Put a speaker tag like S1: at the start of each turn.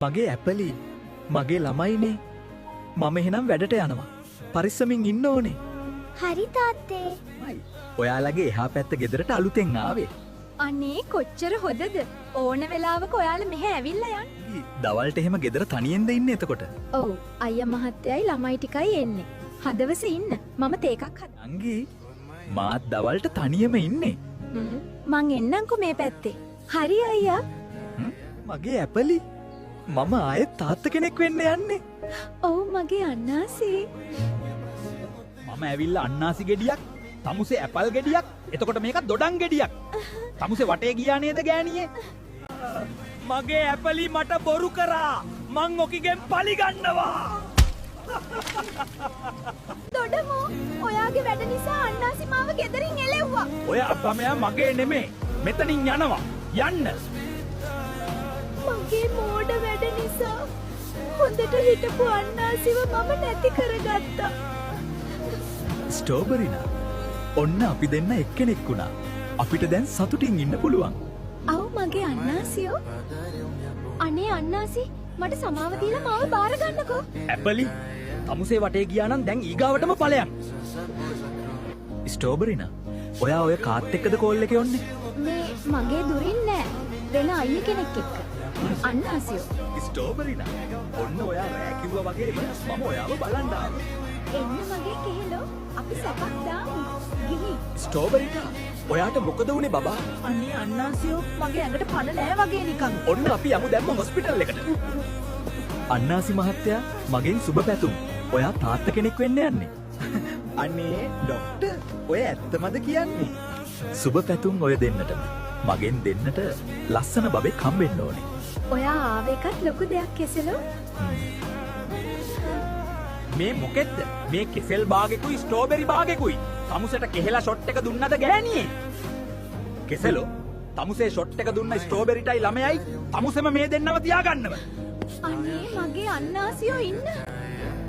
S1: මගේ ඇපලි මගේ ළමයිනේ මම එහෙනම් වැඩට යනවා. පරිස්සමින් ඉන්න ඕනේ.
S2: හරි තාත්තේ.
S1: ඔයාලගේ එහා පැත්ත ගෙදරට අලුතෙන් ආවේ.
S2: අනේ කොච්චර හොඳද? ඕන වෙලාවක ඔයාලා මෙහෙ ඇවිල්ලා යන්න.
S1: දවල්ට එහෙම ගෙදර තනියෙන්ද ඉන්නේ එතකොට?
S2: ඔව් අයියා මහත්තයයි ළමයි ටිකයි එන්නේ. හදවස ඉන්න. මම තේ එකක් හද.
S1: අංගී මාත් දවල්ට තනියම ඉන්නේ.
S2: මං එන්නම්කෝ මේ පැත්තේ. හරි අයියා.
S1: මගේ ඇපලි මම ආයෙත් තාත්ත කෙනෙක් වෙන්න යන්නේ.
S2: ඔව් මගේ අන්නාසී.
S1: මම ඇවිල්ලා අන්නාසි ගෙඩියක්, තමුසේ ඇපල් ගෙඩියක්, එතකොට මේක දොඩම් ගෙඩියක්. තමුසේ වටේ ගියා නේද ගෑණියේ? මගේ ඇපලි මට බොරු කරා. මං ඔකිගෙන් පලි ගන්නවා.
S2: දොඩමෝ ඔයාගේ වැඩ නිසා අන්නාසි මාව ගෙදරින් එලෙව්වා.
S1: ඔය අප්පමයා මගේ නෙමේ. මෙතනින් යනවා. යන්න.
S2: මගේ මෝඩ වැඩ නිසා හොඳට හිටපු අන්නාසිව මම නැති කරගත්තා.
S1: ස්ට්‍රෝබරිනා ඔන්න අපි දෙන්න එක්කෙනෙක් වුණා. අපිට දැන් සතුටින් ඉන්න පුළුවන්.
S2: අව් මගේ අන්නාසියෝ. අනේ අන්නාසි මට සමාව දීලා මාව බාර ගන්නකෝ.
S1: ඇපලි තමුසේ වටේ ගියා නම් දැන් ඊගාවටම ඵලයන්. ස්ට්‍රෝබරිනා ඔයා ඔය කාත් එක්කද කෝල් එකේ ඔන්නේ?
S2: මේ මගේ දුරින් නෑ. වෙන අයිය කෙනෙක් එක්ක. අන්නාසියෝ.
S1: ස්ට්‍රෝබරිනා ඔන්න ඔයා රෑ කිව්වා වගේම මම ඔයාව බලන්න ආවා.
S2: එන්න මගේ කෙහෙලෝ අපි සැපක් දාමු. ගිහි.
S1: ස්ට්‍රෝබරිනා ඔයාට මොකද වුනේ බබා?
S2: අනේ අන්නාසියෝ මගේ ඇඟට පණ නෑ වගේ නිකන්.
S1: ඔන්න අපි යමු දැම්ම හොස්පිටල් එකට. අන්නාසි මහත්තයා මගෙන් සුබ පැතුම්. ඔයා තාත්ත කෙනෙක් වෙන්න යන්නේ. අනේ ડોක්ටර් ඔය ඇත්තමද කියන්නේ? සුබ පැතුම් ඔය දෙන්නටම. මගෙන් දෙන්නට ලස්සන බබෙක් හම්බෙන්න ඕනේ.
S2: ඔයා ආව එකත් ලොකු දෙයක් කෙසලෝ.
S1: මේ මොකෙද්ද? මේ කෙසෙල් බාගෙකුයි ස්ට්‍රෝබෙරි බාගෙකුයි. තමුසෙට කෙහෙලා ෂොට් එක දුන්නද ගෑණියේ? කෙසෙලෝ තමුසේ ෂොට් එක දුන්න ස්ට්‍රෝබෙරිටයි ළමයයි තමුසෙම මේ දෙන්නව තියාගන්නව.
S2: අනේ මගේ අන්නාසියෝ ඉන්න.